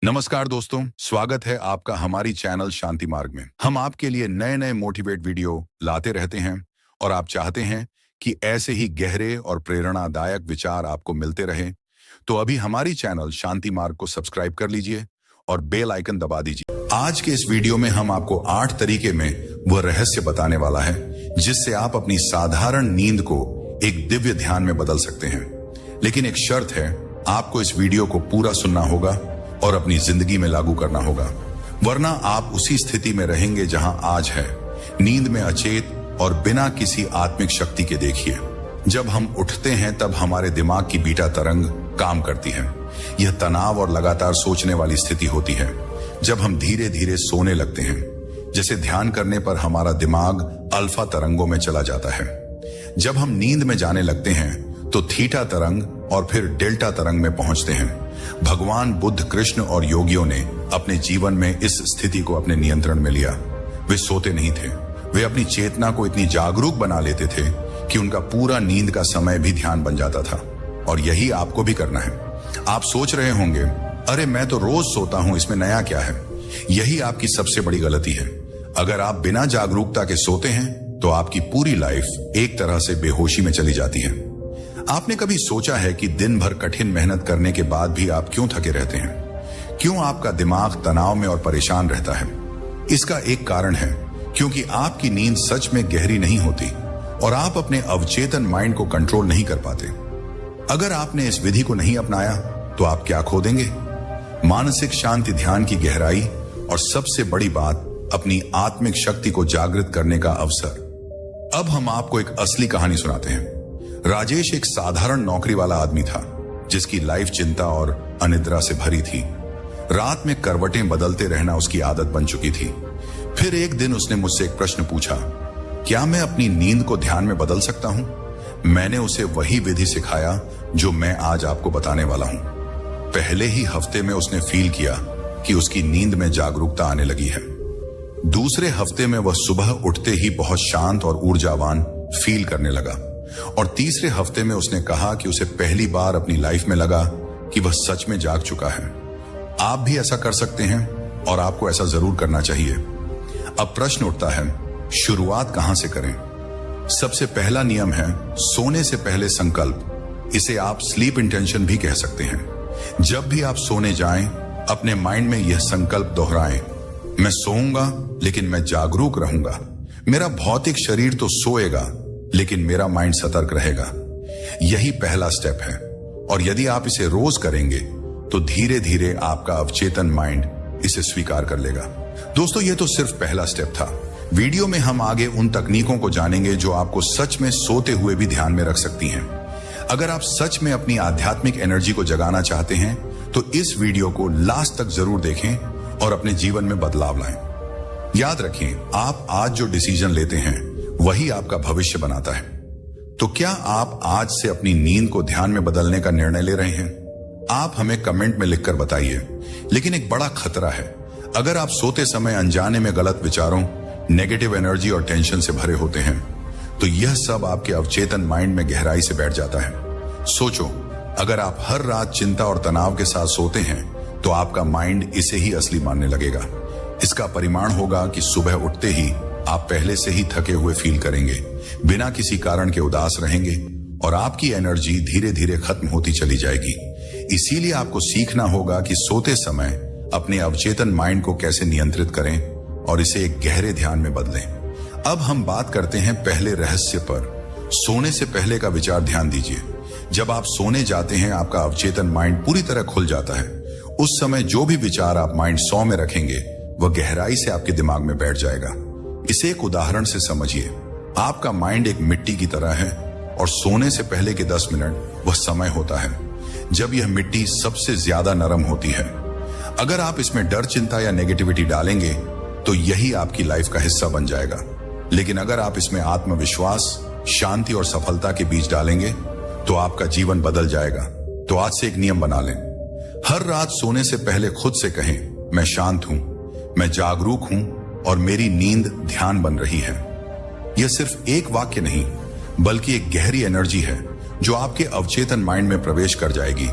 नमस्कार दोस्तों, स्वागत है आपका हमारी चैनल शांति मार्ग में। हम आपके लिए नए नए मोटिवेट वीडियो लाते रहते हैं और आप चाहते हैं कि ऐसे ही गहरे और प्रेरणादायक विचार आपको मिलते रहे, तो अभी हमारी चैनल शांति मार्ग को सब्सक्राइब कर लीजिए और बेल आइकन दबा दीजिए। आज के इस वीडियो में हम आपको 8 तरीके में वह रहस्य बताने वाला है जिससे आप अपनी साधारण नींद को एक दिव्य ध्यान में बदल सकते हैं। लेकिन एक शर्त है, आपको इस वीडियो को पूरा सुनना होगा और अपनी जिंदगी में लागू करना होगा, वरना आप उसी स्थिति में रहेंगे जहां आज है, नींद में अचेत और बिना किसी आत्मिक शक्ति के। देखिए, जब हम उठते हैं तब हमारे दिमाग की बीटा तरंग काम करती है। यह तनाव और लगातार सोचने वाली स्थिति होती है। जब हम धीरे धीरे सोने लगते हैं, जैसे ध्यान करने पर हमारा दिमाग अल्फा तरंगों में चला जाता है। जब हम नींद में जाने लगते हैं तो थीटा तरंग और फिर डेल्टा तरंग में पहुंचते हैं। भगवान बुद्ध, कृष्ण और योगियों ने अपने जीवन में इस स्थिति को अपने नियंत्रण में लिया। वे सोते नहीं थे, वे अपनी चेतना को इतनी जागरूक बना लेते थे कि उनका पूरा नींद का समय भी ध्यान बन जाता था। और यही आपको भी करना है। आप सोच रहे होंगे, अरे मैं तो रोज सोता हूं, इसमें नया क्या है? यही आपकी सबसे बड़ी गलती है। अगर आप बिना जागरूकता के सोते हैं तो आपकी पूरी लाइफ एक तरह से बेहोशी में चली जाती है। आपने कभी सोचा है कि दिन भर कठिन मेहनत करने के बाद भी आप क्यों थके रहते हैं? क्यों आपका दिमाग तनाव में और परेशान रहता है? इसका एक कारण है, क्योंकि आपकी नींद सच में गहरी नहीं होती और आप अपने अवचेतन माइंड को कंट्रोल नहीं कर पाते। अगर आपने इस विधि को नहीं अपनाया तो आप क्या खो देंगे? मानसिक शांति, ध्यान की गहराई और सबसे बड़ी बात, अपनी आत्मिक शक्ति को जागृत करने का अवसर। अब हम आपको एक असली कहानी सुनाते हैं। राजेश एक साधारण नौकरी वाला आदमी था जिसकी लाइफ चिंता और अनिद्रा से भरी थी। रात में करवटें बदलते रहना उसकी आदत बन चुकी थी। फिर एक दिन उसने मुझसे एक प्रश्न पूछा, क्या मैं अपनी नींद को ध्यान में बदल सकता हूं? मैंने उसे वही विधि सिखाया जो मैं आज आपको बताने वाला हूं। पहले ही हफ्ते में उसने फील किया कि उसकी नींद में जागरूकता आने लगी है। दूसरे हफ्ते में वह सुबह उठते ही बहुत शांत और ऊर्जावान फील करने लगा। और तीसरे हफ्ते में उसने कहा कि उसे पहली बार अपनी लाइफ में लगा कि वह सच में जाग चुका है। आप भी ऐसा कर सकते हैं और आपको ऐसा जरूर करना चाहिए। अब प्रश्न उठता है, शुरुआत कहां से करें? सबसे पहला नियम है सोने से पहले संकल्प। इसे आप स्लीप इंटेंशन भी कह सकते हैं। जब भी आप सोने जाएं, अपने माइंड में यह संकल्प दोहराएं, मैं सोऊंगा लेकिन मैं जागरूक रहूंगा। मेरा भौतिक शरीर तो सोएगा लेकिन मेरा माइंड सतर्क रहेगा। यही पहला स्टेप है और यदि आप इसे रोज करेंगे तो धीरे धीरे आपका अवचेतन माइंड इसे स्वीकार कर लेगा। दोस्तों, यह तो सिर्फ पहला स्टेप था। वीडियो में हम आगे उन तकनीकों को जानेंगे जो आपको सच में सोते हुए भी ध्यान में रख सकती हैं। अगर आप सच में अपनी आध्यात्मिक एनर्जी को जगाना चाहते हैं तो इस वीडियो को लास्ट तक जरूर देखें और अपने जीवन में बदलाव लाएं। याद रखें, आप आज जो डिसीजन लेते हैं वही आपका भविष्य बनाता है। तो क्या आप आज से अपनी नींद को ध्यान में बदलने का निर्णय ले रहे हैं? आप हमें कमेंट में लिखकर बताइए। लेकिन एक बड़ा खतरा है, अगर आप सोते समय अनजाने में गलत विचारों, नेगेटिव एनर्जी और टेंशन से भरे होते हैं तो यह सब आपके अवचेतन माइंड में गहराई से बैठ जाता है। सोचो, अगर आप हर रात चिंता और तनाव के साथ सोते हैं तो आपका माइंड इसे ही असली मानने लगेगा। इसका परिणाम होगा कि सुबह उठते ही आप पहले से ही थके हुए फील करेंगे, बिना किसी कारण के उदास रहेंगे और आपकी एनर्जी धीरे धीरे खत्म होती चली जाएगी। इसीलिए आपको सीखना होगा कि सोते समय अपने अवचेतन माइंड को कैसे नियंत्रित करें और इसे एक गहरे ध्यान में बदलें। अब हम बात करते हैं पहले रहस्य पर। सोने से पहले का विचार ध्यान दीजिए। जब आप सोने जाते हैं, आपका अवचेतन माइंड पूरी तरह खुल जाता है। उस समय जो भी विचार आप माइंड 100 में रखेंगे वह गहराई से आपके दिमाग में बैठ जाएगा। इसे एक उदाहरण से समझिए। आपका माइंड एक मिट्टी की तरह है और सोने से पहले के 10 मिनट वह समय होता है जब यह मिट्टी सबसे ज्यादा नरम होती है। अगर आप इसमें डर, चिंता या नेगेटिविटी डालेंगे तो यही आपकी लाइफ का हिस्सा बन जाएगा। लेकिन अगर आप इसमें आत्मविश्वास, शांति और सफलता के बीज डालेंगे तो आपका जीवन बदल जाएगा। तो आज से एक नियम बना लें। हर रात सोने से पहले खुद से कहें, मैं शांत हूं, मैं जागरूक हूं और मेरी नींद ध्यान बन रही है। यह सिर्फ एक वाक्य नहीं बल्कि एक गहरी एनर्जी है जो आपके अवचेतन माइंड में प्रवेश कर जाएगी।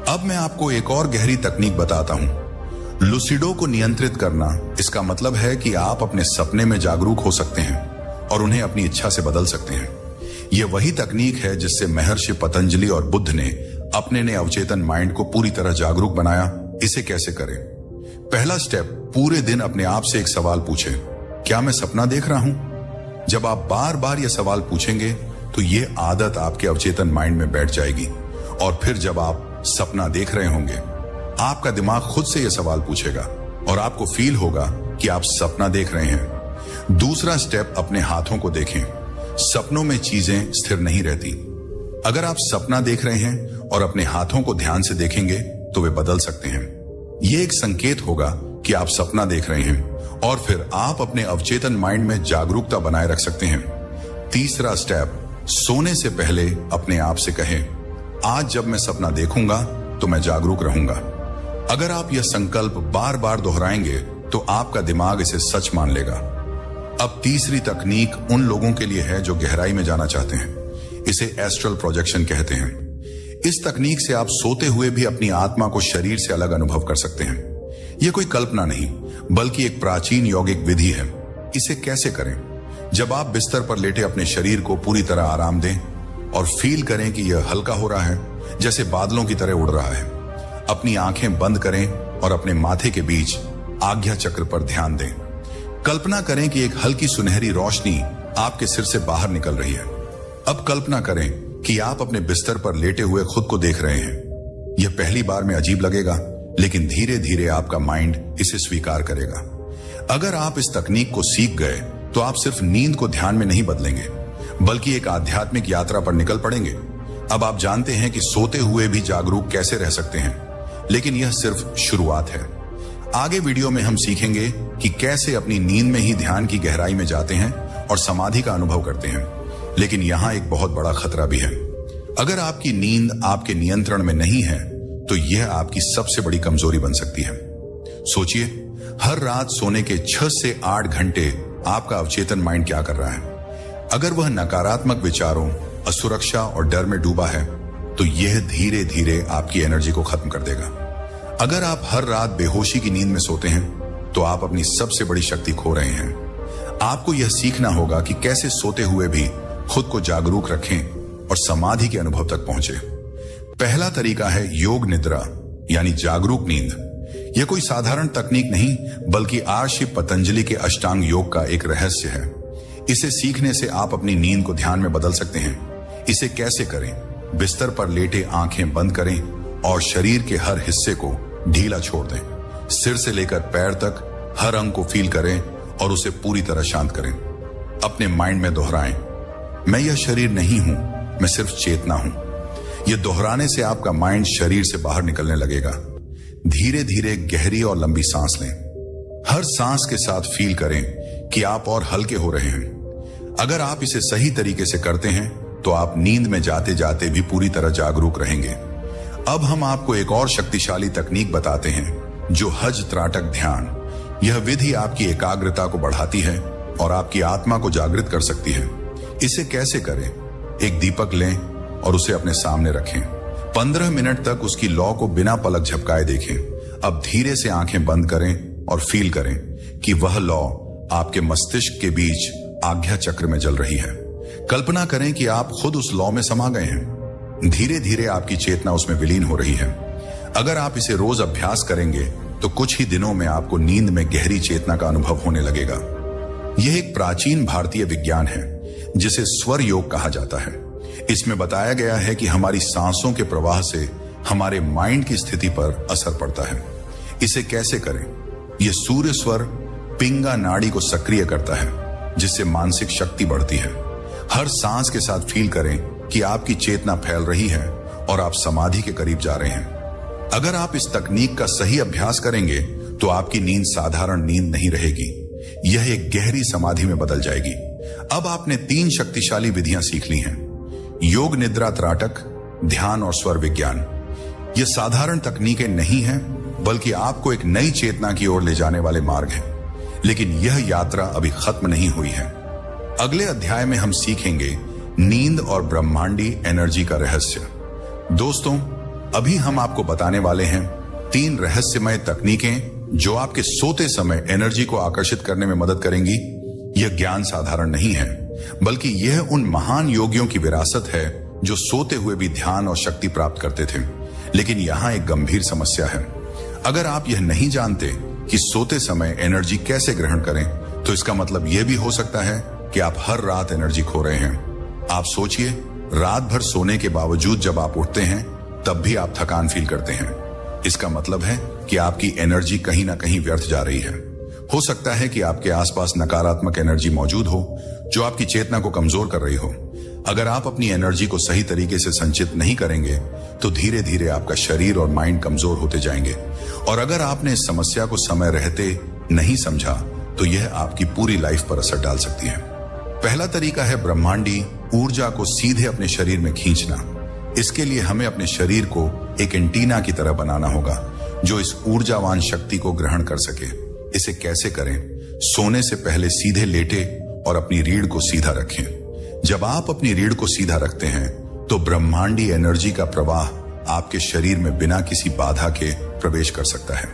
अब मैं आपको एक और गहरी तकनीक बताता हूं लुसिडो को नियंत्रित करना, इसका मतलब है कि आप अपने सपने में जागरूक हो सकते हैं और उन्हें अपनी इच्छा से बदल सकते हैं। यह वही तकनीक है जिससे महर्षि पतंजलि और बुद्ध ने अपने ने अवचेतन माइंड को पूरी तरह जागरूक बनाया। इसे कैसे करें? पहला स्टेप, पूरे दिन अपने आप से एक सवाल पूछें, क्या मैं सपना देख रहा हूं? जब आप बार बार यह सवाल पूछेंगे तो यह आदत आपके अवचेतन माइंड में बैठ जाएगी और फिर जब आप सपना देख रहे होंगे, आपका दिमाग खुद से यह सवाल पूछेगा और आपको फील होगा कि आप सपना देख रहे हैं। दूसरा स्टेप, अपने हाथों को देखें। सपनों में चीजें स्थिर नहीं रहती। अगर आप सपना देख रहे हैं और अपने हाथों को ध्यान से देखेंगे तो वे बदल सकते हैं। यह एक संकेत होगा कि आप सपना देख रहे हैं और फिर आप अपने अवचेतन माइंड में जागरूकता बनाए रख सकते हैं। तीसरा स्टेप, सोने से पहले अपने आप से कहें, आज जब मैं सपना देखूंगा तो मैं जागरूक रहूंगा। अगर आप यह संकल्प बार बार दोहराएंगे तो आपका दिमाग इसे सच मान लेगा। अब तीसरी तकनीक उन लोगों के लिए है जो गहराई में जाना चाहते हैं। इसे एस्ट्रल प्रोजेक्शन कहते हैं। इस तकनीक से आप सोते हुए भी अपनी आत्मा को शरीर से अलग अनुभव कर सकते हैं। यह कोई कल्पना नहीं, बल्कि एक प्राचीन यौगिक विधि है। इसे कैसे करें? जब आप बिस्तर पर लेटे अपने शरीर को पूरी तरह आराम दें और फील करें कि यह हल्का हो रहा है, जैसे बादलों की तरह उड़ रहा है। अपनी आंखें बंद करें और अपने माथे के बीच आज्ञा चक्र पर ध्यान दें। कल्पना करें कि एक हल्की सुनहरी रोशनी आपके सिर से बाहर निकल रही है। अब कल्पना करें कि आप अपने बिस्तर पर लेटे हुए खुद को देख रहे हैं। यह पहली बार में अजीब लगेगा, लेकिन धीरे धीरे आपका माइंड इसे स्वीकार करेगा। अगर आप इस तकनीक को सीख गए तो आप सिर्फ नींद को ध्यान में नहीं बदलेंगे, बल्कि एक आध्यात्मिक यात्रा पर निकल पड़ेंगे। अब आप जानते हैं कि सोते हुए भी जागरूक कैसे रह सकते हैं, लेकिन यह सिर्फ शुरुआत है। आगे वीडियो में हम सीखेंगे कि कैसे अपनी नींद में ही ध्यान की गहराई में जाते हैं और समाधि का अनुभव करते हैं। लेकिन यहां एक बहुत बड़ा खतरा भी है। अगर आपकी नींद आपके नियंत्रण में नहीं है तो यह आपकी सबसे बड़ी कमजोरी बन सकती है। सोचिए, हर रात सोने के 6 से 8 घंटे आपका अवचेतन माइंड क्या कर रहा है? अगर वह नकारात्मक विचारों, असुरक्षा और डर में डूबा है तो यह धीरे धीरे आपकी एनर्जी को खत्म कर देगा। अगर आप हर रात बेहोशी की नींद में सोते हैं तो आप अपनी सबसे बड़ी शक्ति खो रहे हैं। आपको यह सीखना होगा कि कैसे सोते हुए भी खुद को जागरूक रखें और समाधि के अनुभव तक पहुंचे। पहला तरीका है योग निद्रा, यानी जागरूक नींद। यह कोई साधारण तकनीक नहीं, बल्कि महर्षि पतंजलि के अष्टांग योग का एक रहस्य है। इसे सीखने से आप अपनी नींद को ध्यान में बदल सकते हैं। इसे कैसे करें? बिस्तर पर लेटे आंखें बंद करें और शरीर के हर हिस्से को ढीला छोड़ दें। सिर से लेकर पैर तक हर अंग को फील करें और उसे पूरी तरह शांत करें। अपने माइंड में दोहराएं, मैं यह शरीर नहीं हूं, मैं सिर्फ चेतना हूं। यह दोहराने से आपका माइंड शरीर से बाहर निकलने लगेगा। धीरे धीरे गहरी और लंबी सांस लें। हर सांस के साथ फील करें कि आप और हल्के हो रहे हैं। अगर आप इसे सही तरीके से करते हैं तो आप नींद में जाते जाते भी पूरी तरह जागरूक रहेंगे। अब हम आपको एक और शक्तिशाली तकनीक बताते हैं, जो हज त्राटक ध्यान। यह विधि आपकी एकाग्रता को बढ़ाती है और आपकी आत्मा को जागृत कर सकती है। इसे कैसे करें? एक दीपक लें और उसे अपने सामने रखें। 15 मिनट तक उसकी लौ को बिना पलक झपकाए देखें। अब धीरे से आंखें बंद करें और फील करें कि वह लौ आपके मस्तिष्क के बीच आज्ञा चक्र में जल रही है। कल्पना करें कि आप खुद उस लौ में समा गए हैं। धीरे धीरे आपकी चेतना उसमें विलीन हो रही है। अगर आप इसे रोज अभ्यास करेंगे तो कुछ ही दिनों में आपको नींद में गहरी चेतना का अनुभव होने लगेगा। यह एक प्राचीन भारतीय विज्ञान है जिसे स्वर योग कहा जाता है। इसमें बताया गया है कि हमारी सांसों के प्रवाह से हमारे माइंड की स्थिति पर असर पड़ता है। इसे कैसे करें? यह सूर्य स्वर पिंगा नाड़ी को सक्रिय करता है, जिससे मानसिक शक्ति बढ़ती है। हर सांस के साथ फील करें कि आपकी चेतना फैल रही है और आप समाधि के करीब जा रहे हैं। अगर आप इस तकनीक का सही अभ्यास करेंगे तो आपकी नींद साधारण नींद नहीं रहेगी, यह एक गहरी समाधि में बदल जाएगी। अब आपने 3 शक्तिशाली विधियां सीख ली हैं: योग निद्रा त्राटक, ध्यान और स्वर विज्ञान। ये साधारण तकनीकें नहीं हैं, बल्कि आपको एक नई चेतना की ओर ले जाने वाले मार्ग हैं। लेकिन यह यात्रा अभी खत्म नहीं हुई है। अगले अध्याय में हम सीखेंगे नींद और ब्रह्मांडी एनर्जी का रहस्य। दोस्तों, अभी हम आपको बताने वाले हैं 3 रहस्यमय तकनीकें जो आपके सोते समय एनर्जी को आकर्षित करने में मदद करेंगी। यह ज्ञान साधारण नहीं है, बल्कि यह उन महान योगियों की विरासत है जो सोते हुए भी ध्यान और शक्ति प्राप्त करते थे। लेकिन यहाँ एक गंभीर समस्या है। अगर आप यह नहीं जानते कि सोते समय एनर्जी कैसे ग्रहण करें, तो इसका मतलब यह भी हो सकता है कि आप हर रात एनर्जी खो रहे हैं। आप सोचिए, रात भर सोने के बावजूद जब आप उठते हैं तब भी आप थकान फील करते हैं। इसका मतलब है कि आपकी एनर्जी कहीं ना कहीं व्यर्थ जा रही है। हो सकता है कि आपके आसपास नकारात्मक एनर्जी मौजूद हो जो आपकी चेतना को कमजोर कर रही हो। अगर आप अपनी एनर्जी को सही तरीके से संचित नहीं करेंगे तो धीरे धीरे आपका शरीर और माइंड कमजोर होते जाएंगे। और अगर आपने इस समस्या को समय रहते नहीं समझा तो यह आपकी पूरी लाइफ पर असर डाल सकती है। पहला तरीका है ब्रह्मांडी ऊर्जा को सीधे अपने शरीर में खींचना। इसके लिए हमें अपने शरीर को एक एंटीना की तरह बनाना होगा जो इस ऊर्जावान शक्ति को ग्रहण कर सके। इसे कैसे करें? सोने से पहले सीधे लेटे और अपनी रीढ़ को सीधा रखें। जब आप अपनी रीढ़ को सीधा रखते हैं तो ब्रह्मांडी एनर्जी का प्रवाह आपके शरीर में बिना किसी बाधा के प्रवेश कर सकता है।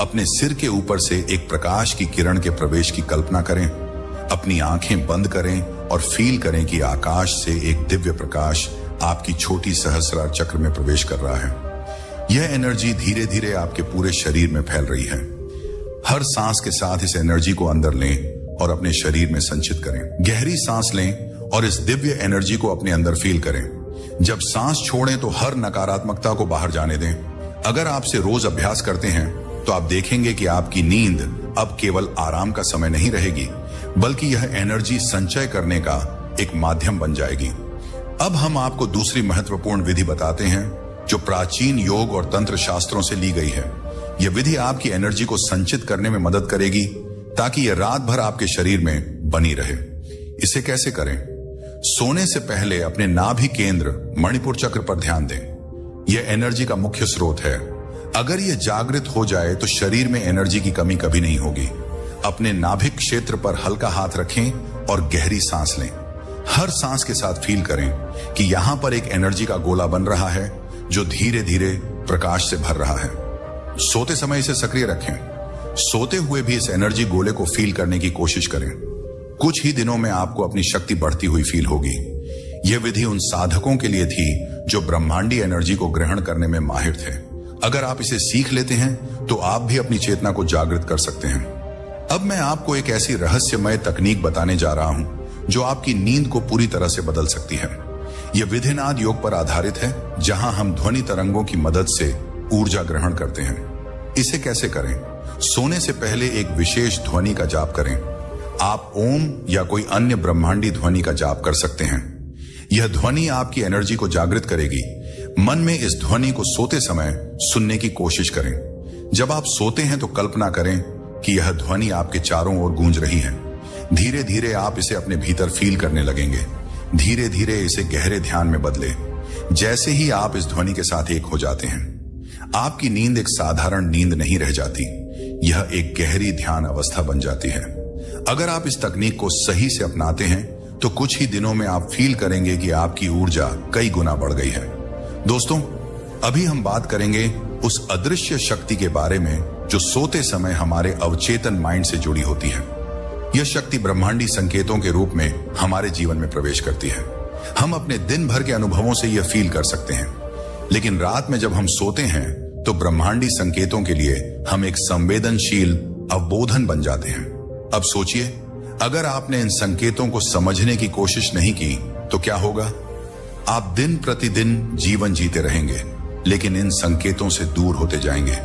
अपने सिर के ऊपर से एक प्रकाश की किरण के प्रवेश की कल्पना करें। अपनी आंखें बंद करें और फील करें कि आकाश से एक दिव्य प्रकाश आपकी छोटी सहस्रार चक्र में प्रवेश कर रहा है। यह एनर्जी धीरे धीरे आपके पूरे शरीर में फैल रही है। हर सांस के साथ इस एनर्जी को अंदर लें और अपने शरीर में संचित करें। गहरी सांस लें और इस दिव्य एनर्जी को अपने अंदर फील करें। जब सांस छोड़ें तो हर नकारात्मकता को बाहर जाने दें। अगर आपसे रोज अभ्यास करते हैं तो आप देखेंगे कि आपकी नींद अब केवल आराम का समय नहीं रहेगी, बल्कि यह एनर्जी संचय करने का एक माध्यम बन जाएगी। अब हम आपको दूसरी महत्वपूर्ण विधि बताते हैं जो प्राचीन योग और तंत्र शास्त्रों से ली गई है। यह विधि आपकी एनर्जी को संचित करने में मदद करेगी ताकि यह रात भर आपके शरीर में बनी रहे। इसे कैसे करें? सोने से पहले अपने नाभि केंद्र मणिपुर चक्र पर ध्यान दें। यह एनर्जी का मुख्य स्रोत है। अगर यह जागृत हो जाए तो शरीर में एनर्जी की कमी कभी नहीं होगी। अपने नाभिक क्षेत्र पर हल्का हाथ रखें और गहरी सांस लें। हर सांस के साथ फील करें कि यहां पर एक एनर्जी का गोला बन रहा है जो धीरे धीरे प्रकाश से भर रहा है। सोते समय इसे सक्रिय रखें। सोते हुए भी इस एनर्जी गोले को फील करने की कोशिश करें। कुछ ही दिनों में आपको अपनी शक्ति बढ़ती हुई फील होगी। यह विधि उन साधकों के लिए थी जो ब्रह्मांडी एनर्जी को ग्रहण करने में माहिर थे। अगर आप इसे सीख लेते हैं तो आप भी अपनी चेतना को जागृत कर सकते हैं। अब मैं आपको एक ऐसी रहस्यमय तकनीक बताने जा रहा हूं जो आपकी नींद को पूरी तरह से बदल सकती है। यह विधिनाद योग पर आधारित है, जहां हम ध्वनि तरंगों की मदद से ऊर्जा ग्रहण करते हैं। इसे कैसे करें? सोने से पहले एक विशेष ध्वनि का जाप करें। आप ओम या कोई अन्य ब्रह्मांडी ध्वनि का जाप कर सकते हैं। यह ध्वनि आपकी एनर्जी को जागृत करेगी। मन में इस ध्वनि को सोते समय सुनने की कोशिश करें। जब आप सोते हैं तो कल्पना करें कि यह ध्वनि आपके चारों ओर गूंज रही है। धीरे धीरे आप इसे अपने भीतर फील करने लगेंगे। धीरे धीरे इसे गहरे ध्यान में बदले। जैसे ही आप इस ध्वनि के साथ एक हो जाते हैं, आपकी नींद एक साधारण नींद नहीं रह जाती। यह एक गहरी ध्यान अवस्था बन जाती है। अगर आप इस तकनीक को सही से अपनाते हैं तो कुछ ही दिनों में आप फील करेंगे कि आपकी ऊर्जा कई गुना बढ़ गई है। दोस्तों, अभी हम बात करेंगे उस अदृश्य शक्ति के बारे में जो सोते समय हमारे अवचेतन माइंड से जुड़ी होती है। यह शक्ति ब्रह्मांडी संकेतों के रूप में हमारे जीवन में प्रवेश करती है। हम अपने दिन भर के अनुभवों से यह फील कर सकते हैं, लेकिन रात में जब हम सोते हैं तो ब्रह्मांडी संकेतों के लिए हम एक संवेदनशील अवबोधन बन जाते हैं। अब सोचिए, अगर आपने इन संकेतों को समझने की कोशिश नहीं की तो क्या होगा? आप दिन प्रतिदिन जीवन जीते रहेंगे, लेकिन इन संकेतों से दूर होते जाएंगे।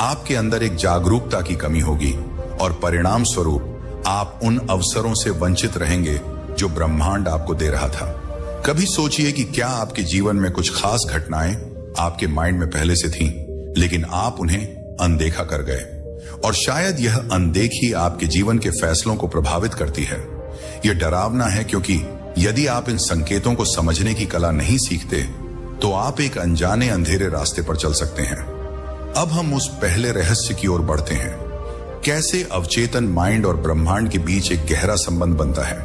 आपके अंदर एक जागरूकता की कमी होगी और परिणाम स्वरूप आप उन अवसरों से वंचित रहेंगे जो ब्रह्मांड आपको दे रहा था। कभी सोचिए कि क्या आपके जीवन में कुछ खास घटनाएं आपके माइंड में पहले से थीं, लेकिन आप उन्हें अनदेखा कर गए, और शायद यह अनदेखी आपके जीवन के फैसलों को प्रभावित करती है। यह डरावना है, क्योंकि यदि आप इन संकेतों को समझने की कला नहीं सीखते तो आप एक अनजाने अंधेरे रास्ते पर चल सकते हैं। अब हम उस पहले रहस्य की ओर बढ़ते हैं, कैसे अवचेतन माइंड और ब्रह्मांड के बीच एक गहरा संबंध बनता है।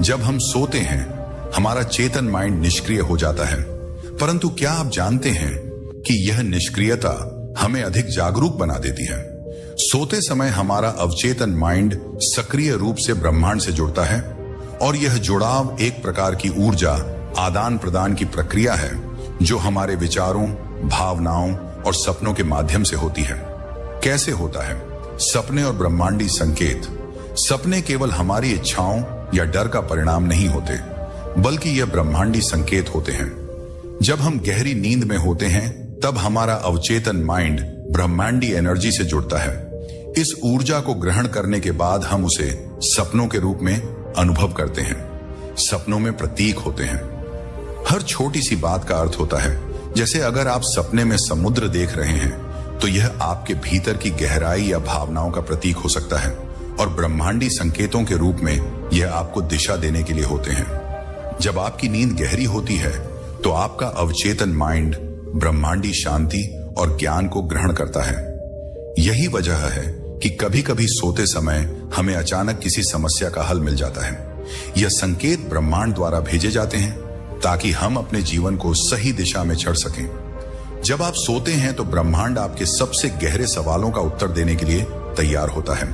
जब हम सोते हैं, हमारा चेतन माइंड निष्क्रिय हो जाता है, परंतु क्या आप जानते हैं कि यह निष्क्रियता हमें अधिक जागरूक बना देती है? सोते समय हमारा अवचेतन माइंड सक्रिय रूप से ब्रह्मांड से जुड़ता है और यह जुड़ाव एक प्रकार की ऊर्जा आदान प्रदान की प्रक्रिया है जो हमारे विचारों, भावनाओं और सपनों के माध्यम से होती है। कैसे होता है? सपने और ब्रह्मांडी संकेत। सपने केवल हमारी इच्छाओं या डर का परिणाम नहीं होते, बल्कि यह ब्रह्मांडी संकेत होते हैं। जब हम गहरी नींद में होते हैं तब हमारा अवचेतन माइंड ब्रह्मांडी एनर्जी से जुड़ता है। इस ऊर्जा को ग्रहण करने के बाद हम उसे सपनों के रूप में अनुभव करते हैं। सपनों में प्रतीक होते हैं। हर छोटी सी बात का अर्थ होता है। जैसे अगर आप सपने में समुद्र देख रहे हैं तो यह आपके भीतर की गहराई या भावनाओं का प्रतीक हो सकता है और ब्रह्मांडी संकेतों के रूप में यह आपको दिशा देने के लिए होते हैं। जब आपकी नींद गहरी होती है तो आपका अवचेतन माइंड ब्रह्मांडी शांति और ज्ञान को ग्रहण करता है। यही वजह है कि कभी कभी सोते समय हमें अचानक किसी समस्या का हल मिल जाता है। यह संकेत ब्रह्मांड द्वारा भेजे जाते हैं ताकि हम अपने जीवन को सही दिशा में चढ़ सकें। जब आप सोते हैं तो ब्रह्मांड आपके सबसे गहरे सवालों का उत्तर देने के लिए तैयार होता है,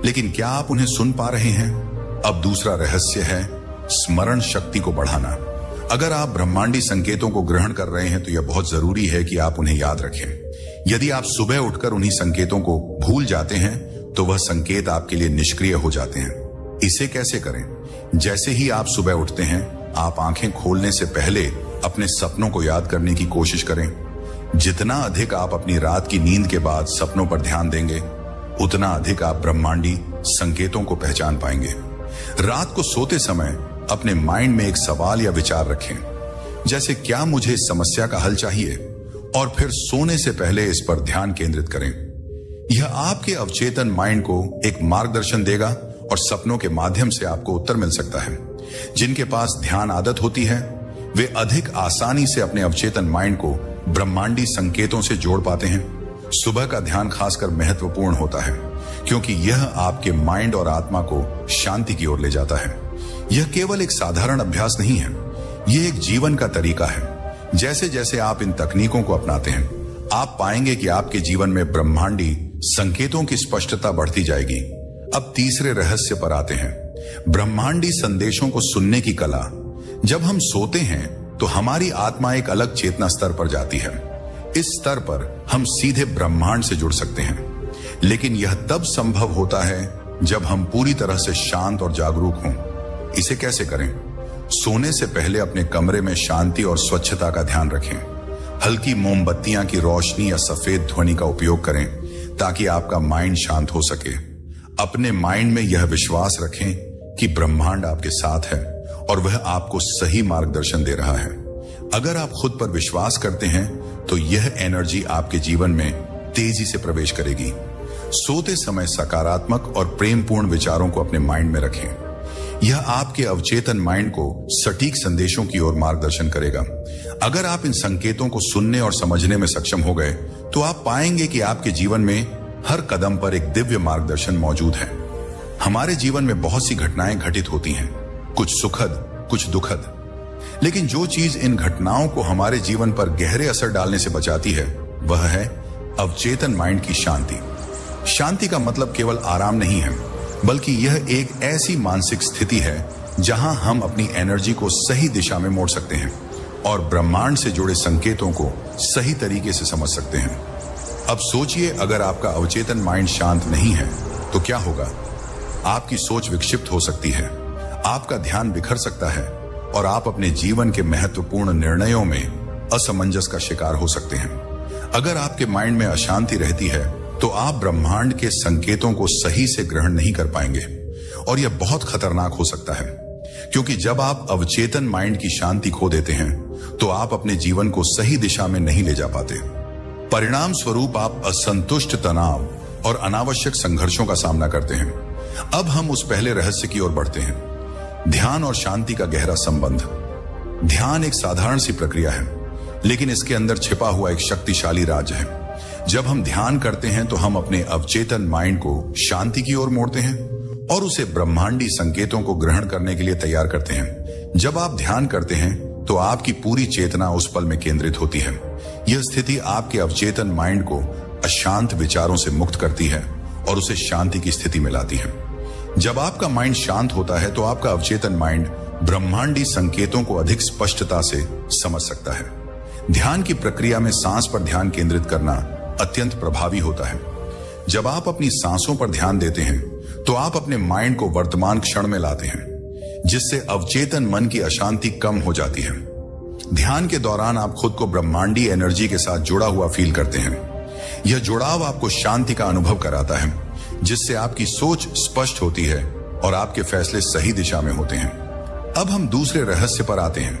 लेकिन क्या आप उन्हें सुन पा रहे हैं? अब दूसरा रहस्य है स्मरण शक्ति को बढ़ाना। अगर आप ब्रह्मांडी संकेतों को ग्रहण कर रहे हैं तो यह बहुत जरूरी है कि आप उन्हें याद रखें। यदि आप सुबह उठकर उन्हीं संकेतों को भूल जाते हैं तो वह संकेत आपके लिए निष्क्रिय हो जाते हैं। इसे कैसे करें? जैसे ही आप सुबह उठते हैं, आप आंखें खोलने से पहले अपने सपनों को याद करने की कोशिश करें। जितना अधिक आप अपनी रात की नींद के बाद सपनों पर ध्यान देंगे, उतना अधिक आप ब्रह्मांडी संकेतों को पहचान पाएंगे। रात को सोते समय अपने माइंड में एक सवाल या विचार रखें, जैसे क्या मुझे इस समस्या का हल चाहिए, और फिर सोने से पहले इस पर ध्यान केंद्रित करें। यह आपके अवचेतन माइंड को एक मार्गदर्शन देगा और सपनों के माध्यम से आपको उत्तर मिल सकता है। जिनके पास ध्यान आदत होती है वे अधिक आसानी से अपने अवचेतन माइंड को ब्रह्मांडी संकेतों से जोड़ पाते हैं। सुबह का ध्यान खासकर महत्वपूर्ण होता है क्योंकि यह आपके माइंड और आत्मा को शांति की ओर ले जाता है। यह केवल एक साधारण अभ्यास नहीं है, यह एक जीवन का तरीका है। जैसे जैसे आप इन तकनीकों को अपनाते हैं, आप पाएंगे कि आपके जीवन में ब्रह्मांडी संकेतों की स्पष्टता बढ़ती जाएगी। अब तीसरे रहस्य पर आते हैं, ब्रह्मांडी संदेशों को सुनने की कला। जब हम सोते हैं तो हमारी आत्मा एक अलग चेतना स्तर पर जाती है। इस स्तर पर हम सीधे ब्रह्मांड से जुड़ सकते हैं, लेकिन यह तब संभव होता है जब हम पूरी तरह से शांत और जागरूक हों। इसे कैसे करें? सोने से पहले अपने कमरे में शांति और स्वच्छता का ध्यान रखें। हल्की मोमबत्तियां की रोशनी या सफेद ध्वनि का उपयोग करें ताकि आपका माइंड शांत हो सके। अपने माइंड में यह विश्वास रखें कि ब्रह्मांड आपके साथ है और वह आपको सही मार्गदर्शन दे रहा है। अगर आप खुद पर विश्वास करते हैं तो यह एनर्जी आपके जीवन में तेजी से प्रवेश करेगी। सोते समय सकारात्मक और प्रेमपूर्ण विचारों को अपने माइंड में रखें। यह आपके अवचेतन माइंड को सटीक संदेशों की ओर मार्गदर्शन करेगा। अगर आप इन संकेतों को सुनने और समझने में सक्षम हो गए तो आप पाएंगे कि आपके जीवन में हर कदम पर एक दिव्य मार्गदर्शन मौजूद है। हमारे जीवन में बहुत सी घटनाएं घटित होती हैं, कुछ सुखद, कुछ दुखद, लेकिन जो चीज इन घटनाओं को हमारे जीवन पर गहरे असर डालने से बचाती है वह है अवचेतन माइंड की शांति। शांति का मतलब केवल आराम नहीं है, बल्कि यह एक ऐसी मानसिक स्थिति है जहां हम अपनी एनर्जी को सही दिशा में मोड़ सकते हैं और ब्रह्मांड से जुड़े संकेतों को सही तरीके से समझ सकते हैं। अब सोचिए, अगर आपका अवचेतन माइंड शांत नहीं है तो क्या होगा? आपकी सोच विक्षिप्त हो सकती है, आपका ध्यान बिखर सकता है और आप अपने जीवन के महत्वपूर्ण निर्णयों में असमंजस का शिकार हो सकते हैं। अगर आपके माइंड में अशांति रहती है तो आप ब्रह्मांड के संकेतों को सही से ग्रहण नहीं कर पाएंगे और यह बहुत खतरनाक हो सकता है, क्योंकि जब आप अवचेतन माइंड की शांति खो देते हैं तो आप अपने जीवन को सही दिशा में नहीं ले जा पाते। परिणाम स्वरूप आप असंतुष्ट, तनाव और अनावश्यक संघर्षों का सामना करते हैं। अब हम उस पहले रहस्य की ओर बढ़ते हैं, ध्यान और शांति का गहरा संबंध। ध्यान एक साधारण सी प्रक्रिया है, लेकिन इसके अंदर छिपा हुआ एक शक्तिशाली राज है। जब हम ध्यान करते हैं तो हम अपने अवचेतन माइंड को शांति की ओर मोड़ते हैं और उसे ब्रह्मांडी संकेतों को ग्रहण करने के लिए तैयार करते हैं। जब आप ध्यान करते हैं तो आपकी पूरी चेतना उस पल में केंद्रित होती है। यह स्थिति आपके अवचेतन माइंड को अशांत विचारों से मुक्त करती है और उसे शांति की स्थिति में लाती है। जब आपका माइंड शांत होता है तो आपका अवचेतन माइंड ब्रह्मांडी संकेतों को अधिक स्पष्टता से समझ सकता है। ध्यान की प्रक्रिया में सांस पर ध्यान केंद्रित करना अत्यंत प्रभावी होता है। जब आप अपनी सांसों पर ध्यान देते हैं तो आप अपने माइंड को वर्तमान क्षण में लाते हैं, जिससे अवचेतन मन की अशांति कम हो जाती है। ध्यान के दौरान आप खुद को ब्रह्मांडी एनर्जी के साथ जुड़ा हुआ फील करते हैं। यह जुड़ाव आपको शांति का अनुभव कराता है, जिससे आपकी सोच स्पष्ट होती है और आपके फैसले सही दिशा में होते हैं। अब हम दूसरे रहस्य पर आते हैं,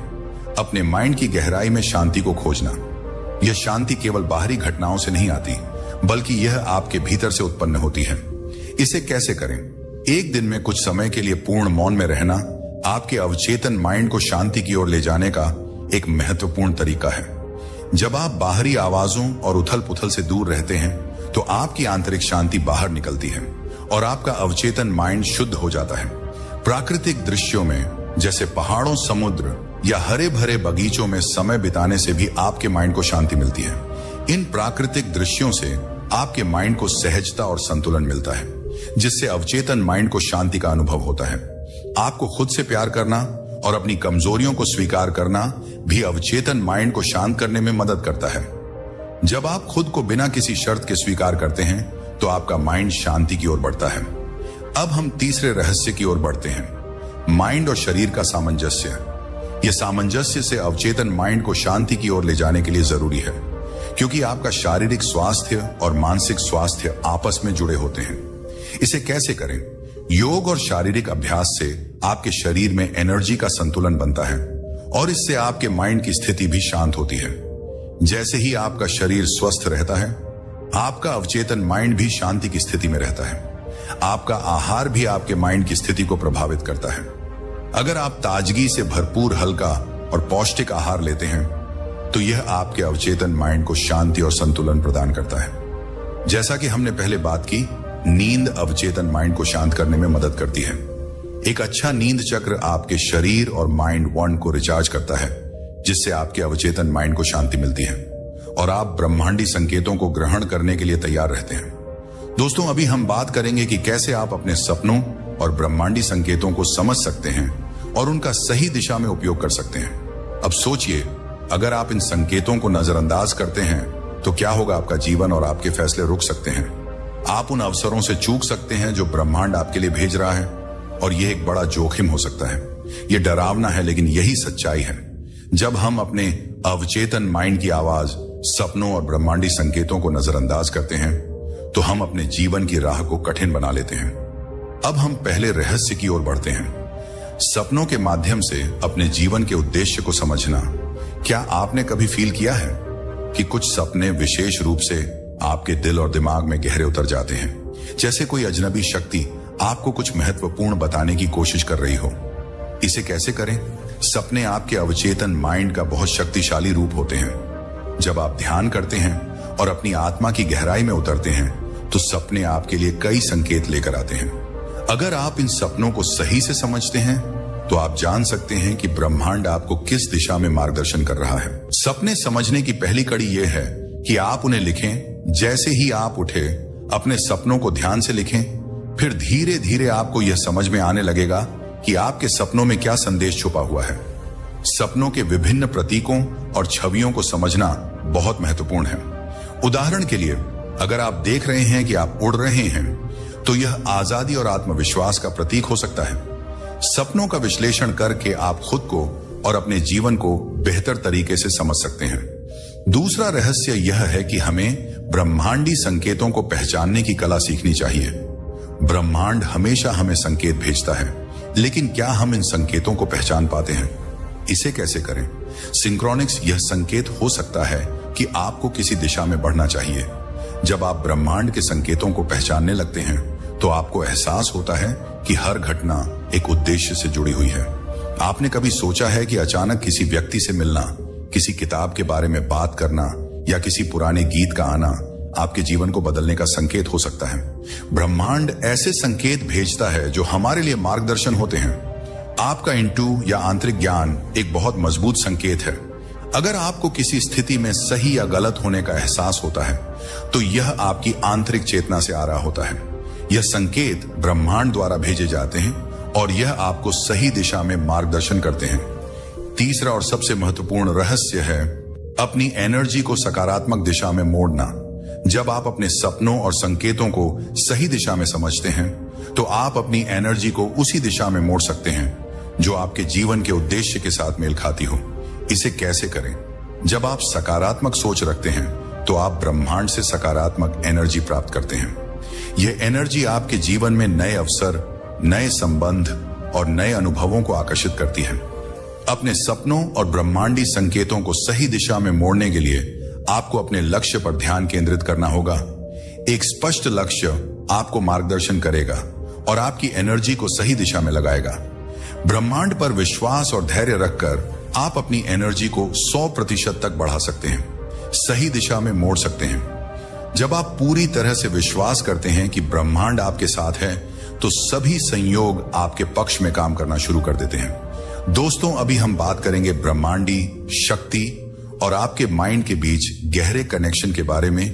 अपने माइंड की गहराई में शांति को खोजना। यह शांति केवल बाहरी घटनाओं से नहीं आती, बल्कि यह आपके भीतर से उत्पन्न होती है। इसे कैसे करें? एक दिन में कुछ समय के लिए पूर्ण मौन में रहना आपके अवचेतन माइंड को शांति की ओर ले जाने का एक महत्वपूर्ण तरीका है। जब आप बाहरी आवाजों और उथल पुथल से दूर रहते हैं तो आपकी आंतरिक शांति बाहर निकलती है और आपका अवचेतन माइंड शुद्ध हो जाता है। प्राकृतिक दृश्यों में, जैसे पहाड़ों, समुद्र या हरे भरे बगीचों में समय बिताने से भी आपके माइंड को शांति मिलती है। इन प्राकृतिक दृश्यों से आपके माइंड को सहजता और संतुलन मिलता है, जिससे अवचेतन माइंड को शांति का अनुभव होता है। आपको खुद से प्यार करना और अपनी कमजोरियों को स्वीकार करना भी अवचेतन माइंड को शांत करने में मदद करता है। जब आप खुद को बिना किसी शर्त के स्वीकार करते हैं तो आपका माइंड शांति की ओर बढ़ता है। अब हम तीसरे रहस्य की ओर बढ़ते हैं, माइंड और शरीर का सामंजस्य। यह सामंजस्य से अवचेतन माइंड को शांति की ओर ले जाने के लिए जरूरी है, क्योंकि आपका शारीरिक स्वास्थ्य और मानसिक स्वास्थ्य आपस में जुड़े होते हैं। इसे कैसे करें? योग और शारीरिक अभ्यास से आपके शरीर में एनर्जी का संतुलन बनता है और इससे आपके माइंड की स्थिति भी शांत होती है। जैसे ही आपका शरीर स्वस्थ रहता है, आपका अवचेतन माइंड भी शांति की स्थिति में रहता है। आपका आहार भी आपके माइंड की स्थिति को प्रभावित करता है। अगर आप ताजगी से भरपूर हल्का और पौष्टिक आहार लेते हैं तो यह आपके अवचेतन माइंड को शांति और संतुलन प्रदान करता है। जैसा कि हमने पहले बात की, नींद अवचेतन माइंड को शांत करने में मदद करती है। एक अच्छा नींद चक्र आपके शरीर और माइंड वन को रिचार्ज करता है, जिससे आपके अवचेतन माइंड को शांति मिलती है और आप ब्रह्मांडी संकेतों को ग्रहण करने के लिए तैयार रहते हैं। दोस्तों, अभी हम बात करेंगे कि कैसे आप अपने सपनों और ब्रह्मांडी संकेतों को समझ सकते हैं और उनका सही दिशा में उपयोग कर सकते हैं। अब सोचिए, अगर आप इन संकेतों को नजरअंदाज करते हैं तो क्या होगा? आपका जीवन और आपके फैसले रुक सकते हैं। आप उन अवसरों से चूक सकते हैं जो ब्रह्मांड आपके लिए भेज रहा है, और यह एक बड़ा जोखिम हो सकता है। यह डरावना है, लेकिन यही सच्चाई है। जब हम अपने अवचेतन माइंड की आवाज, सपनों और ब्रह्मांडी संकेतों को नजरअंदाज करते हैं तो हम अपने जीवन की राह को कठिन बना लेते हैं। अब हम पहले रहस्य की ओर बढ़ते हैं, सपनों के माध्यम से अपने जीवन के उद्देश्य को समझना। क्या आपने कभी फील किया है कि कुछ सपने विशेष रूप से आपके दिल और दिमाग में गहरे उतर जाते हैं, जैसे कोई अजनबी शक्ति आपको कुछ महत्वपूर्ण बताने की कोशिश कर रही हो? इसे कैसे करें? सपने आपके अवचेतन माइंड का बहुत शक्तिशाली रूप होते हैं। जब आप ध्यान करते हैं और अपनी आत्मा की गहराई में उतरते हैं तो सपने आपके लिए कई संकेत लेकर आते हैं। अगर आप इन सपनों को सही से समझते हैं तो आप जान सकते हैं कि ब्रह्मांड आपको किस दिशा में मार्गदर्शन कर रहा है। सपने समझने की पहली कड़ी यह है कि आप उन्हें लिखें। जैसे ही आप उठे, अपने सपनों को ध्यान से लिखें। फिर धीरे धीरे आपको यह समझ में आने लगेगा कि आपके सपनों में क्या संदेश छुपा हुआ है। सपनों के विभिन्न प्रतीकों और छवियों को समझना बहुत महत्वपूर्ण है। उदाहरण के लिए, अगर आप देख रहे हैं कि आप उड़ रहे हैं तो यह आजादी और आत्मविश्वास का प्रतीक हो सकता है। सपनों का विश्लेषण करके आप खुद को और अपने जीवन को बेहतर तरीके से समझ सकते हैं। दूसरा रहस्य यह है कि हमें ब्रह्मांडी संकेतों को पहचानने की कला सीखनी चाहिए। ब्रह्मांड हमेशा हमें संकेत भेजता है, लेकिन क्या हम इन संकेतों को पहचान पाते हैं? इसे कैसे करें? सिंक्रोनिक्स यह संकेत हो सकता है कि आपको किसी दिशा में बढ़ना चाहिए। जब आप ब्रह्मांड के संकेतों को पहचानने लगते हैं तो आपको एहसास होता है कि हर घटना एक उद्देश्य से जुड़ी हुई है। आपने कभी सोचा है कि अचानक किसी व्यक्ति से मिलना, किसी किताब के बारे में बात करना या किसी पुराने गीत का आना आपके जीवन को बदलने का संकेत हो सकता है? ब्रह्मांड ऐसे संकेत भेजता है जो हमारे लिए मार्गदर्शन होते हैं। आपका इंटू या आंतरिक ज्ञान एक बहुत मजबूत संकेत है। अगर आपको किसी स्थिति में सही या गलत होने का एहसास होता है तो यह आपकी आंतरिक चेतना से आ रहा होता है। यह संकेत ब्रह्मांड द्वारा भेजे जाते हैं और यह आपको सही दिशा में मार्गदर्शन करते हैं। तीसरा और सबसे महत्वपूर्ण रहस्य है अपनी एनर्जी को सकारात्मक दिशा में मोड़ना। जब आप अपने सपनों और संकेतों को सही दिशा में समझते हैं तो आप अपनी एनर्जी को उसी दिशा में मोड़ सकते हैं जो आपके जीवन के उद्देश्य के साथ मेल खाती हो। इसे कैसे करें? जब आप सकारात्मक सोच रखते हैं तो आप ब्रह्मांड से सकारात्मक एनर्जी प्राप्त करते हैं। यह एनर्जी आपके जीवन में नए अवसर, नए संबंध और नए अनुभवों को आकर्षित करती है। अपने सपनों और ब्रह्मांडी संकेतों को सही दिशा में मोड़ने के लिए आपको अपने लक्ष्य पर ध्यान केंद्रित करना होगा। एक स्पष्ट लक्ष्य आपको मार्गदर्शन करेगा और आपकी एनर्जी को सही दिशा में लगाएगा। ब्रह्मांड पर विश्वास और धैर्य रखकर आप अपनी एनर्जी को 100% तक बढ़ा सकते हैं, सही दिशा में मोड़ सकते हैं। जब आप पूरी तरह से विश्वास करते हैं कि ब्रह्मांड आपके साथ है तो सभी संयोग आपके पक्ष में काम करना शुरू कर देते हैं। दोस्तों, अभी हम बात करेंगे ब्रह्मांडी शक्ति और आपके माइंड के बीच गहरे कनेक्शन के बारे में।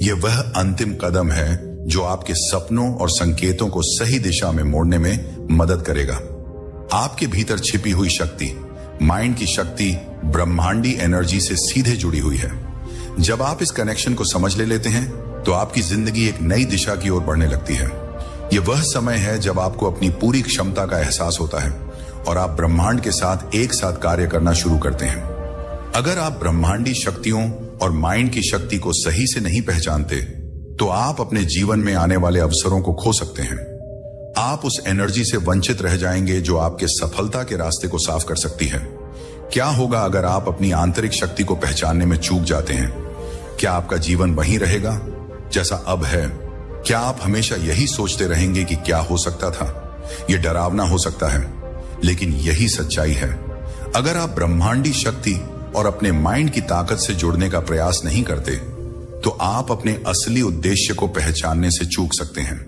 यह वह अंतिम कदम है जो आपके सपनों और संकेतों को सही दिशा में मोड़ने में मदद करेगा। आपके भीतर छिपी हुई शक्ति, माइंड की शक्ति, ब्रह्मांडी एनर्जी से सीधे जुड़ी हुई है। जब आप इस कनेक्शन को समझ लेते हैं तो आपकी जिंदगी एक नई दिशा की ओर बढ़ने लगती है। यह वह समय है जब आपको अपनी पूरी क्षमता का एहसास होता है और आप ब्रह्मांड के साथ एक साथ कार्य करना शुरू करते हैं। अगर आप ब्रह्मांडी शक्तियों और माइंड की शक्ति को सही से नहीं पहचानते तो आप अपने जीवन में आने वाले अवसरों को खो सकते हैं। आप उस एनर्जी से वंचित रह जाएंगे जो आपके सफलता के रास्ते को साफ कर सकती है। क्या होगा अगर आप अपनी आंतरिक शक्ति को पहचानने में चूक जाते हैं? क्या आपका जीवन वहीं रहेगा जैसा अब है? क्या आप हमेशा यही सोचते रहेंगे कि क्या हो सकता था? यह डरावना हो सकता है, लेकिन यही सच्चाई है। अगर आप ब्रह्मांडी शक्ति और अपने माइंड की ताकत से जुड़ने का प्रयास नहीं करते तो आप अपने असली उद्देश्य को पहचानने से चूक सकते हैं।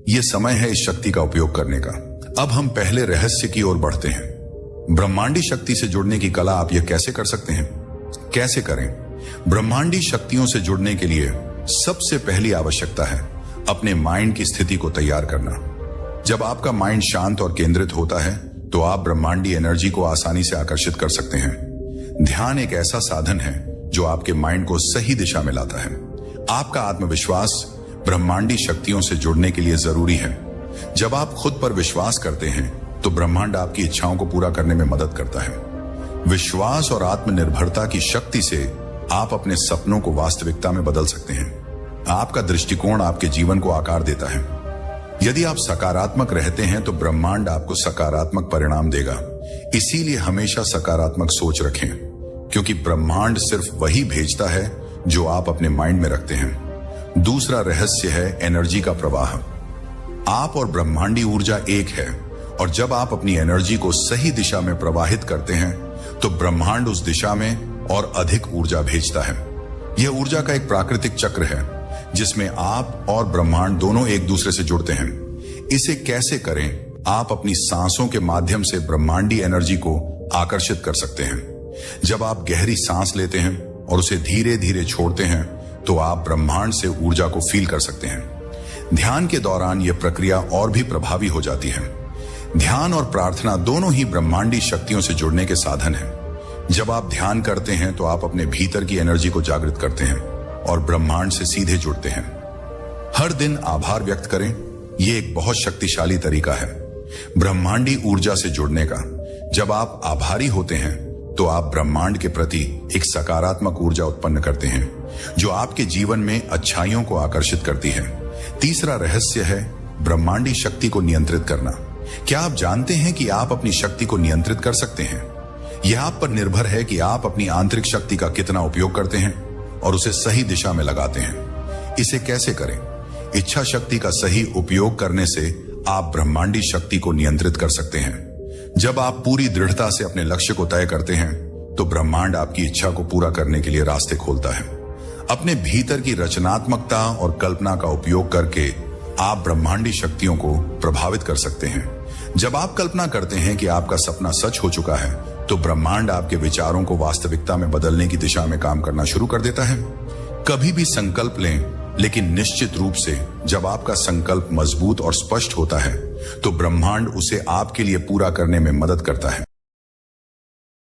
यह समय है इस शक्ति का उपयोग करने का। अब हम पहले रहस्य की ओर बढ़ते हैं। ब्रह्मांडी शक्ति से जुड़ने की कला आप यह कैसे कर सकते हैं? कैसे करें? ब्रह्मांडी शक्तियों से जुड़ने के लिए सबसे पहली आवश्यकता है अपने माइंड की स्थिति को तैयार करना। जब आपका माइंड शांत और केंद्रित होता है तो आप ब्रह्मांडी एनर्जी को आसानी से आकर्षित कर सकते हैं। ध्यान एक ऐसा साधन है जो आपके माइंड को सही दिशा में लाता है। आपका आत्मविश्वास ब्रह्मांडी शक्तियों से जुड़ने के लिए जरूरी है। जब आप खुद पर विश्वास करते हैं तो ब्रह्मांड आपकी इच्छाओं को पूरा करने में मदद करता है। विश्वास और आत्मनिर्भरता की शक्ति से आप अपने सपनों को वास्तविकता में बदल सकते हैं। आपका दृष्टिकोण आपके जीवन को आकार देता है। यदि आप सकारात्मक रहते हैं तो ब्रह्मांड आपको सकारात्मक परिणाम देगा। इसीलिए हमेशा सकारात्मक सोच रखें, क्योंकि ब्रह्मांड सिर्फ वही भेजता है जो आप अपने माइंड में रखते हैं। दूसरा रहस्य है एनर्जी का प्रवाह। आप और ब्रह्मांडी ऊर्जा एक है और जब आप अपनी एनर्जी को सही दिशा में प्रवाहित करते हैं तो ब्रह्मांड उस दिशा में और अधिक ऊर्जा भेजता है। यह ऊर्जा का एक प्राकृतिक चक्र है जिसमें आप और ब्रह्मांड दोनों एक दूसरे से जुड़ते हैं। इसे कैसे करें? आप अपनी सांसों के माध्यम से ब्रह्मांडी एनर्जी को आकर्षित कर सकते हैं। जब आप गहरी सांस लेते हैं और उसे धीरे धीरे छोड़ते हैं तो आप ब्रह्मांड से ऊर्जा को फील कर सकते हैं। ध्यान के दौरान यह प्रक्रिया और भी प्रभावी हो जाती है। ध्यान और प्रार्थना दोनों ही ब्रह्मांडी शक्तियों से जुड़ने के साधन हैं। जब आप ध्यान करते हैं तो आप अपने भीतर की एनर्जी को जागृत करते हैं और ब्रह्मांड से सीधे जुड़ते हैं। हर दिन आभार व्यक्त करें। यह एक बहुत शक्तिशाली तरीका है ब्रह्मांडी ऊर्जा से जुड़ने का। जब आप आभारी होते हैं तो आप ब्रह्मांड के प्रति एक सकारात्मक ऊर्जा उत्पन्न करते हैं जो आपके जीवन में अच्छाइयों को आकर्षित करती है। तीसरा रहस्य है ब्रह्मांडी शक्ति को नियंत्रित करना। क्या आप जानते हैं कि आप अपनी शक्ति को नियंत्रित कर सकते हैं? यह आप पर निर्भर है कि आप अपनी आंतरिक शक्ति का कितना उपयोग करते हैं और उसे सही दिशा में लगाते हैं। इसे कैसे करें? इच्छा शक्ति का सही उपयोग करने से आप ब्रह्मांडी शक्ति को नियंत्रित कर सकते हैं। जब आप पूरी दृढ़ता से अपने लक्ष्य को तय करते हैं तो ब्रह्मांड आपकी इच्छा को पूरा करने के लिए रास्ते खोलता है। अपने भीतर की रचनात्मकता और कल्पना का उपयोग करके आप ब्रह्मांडी शक्तियों को प्रभावित कर सकते हैं। जब आप कल्पना करते हैं कि आपका सपना सच हो चुका है तो ब्रह्मांड आपके विचारों को वास्तविकता में बदलने की दिशा में काम करना शुरू कर देता है। कभी भी संकल्प लें, लेकिन निश्चित रूप से जब आपका संकल्प मजबूत और स्पष्ट होता है तो ब्रह्मांड उसे आपके लिए पूरा करने में मदद करता है।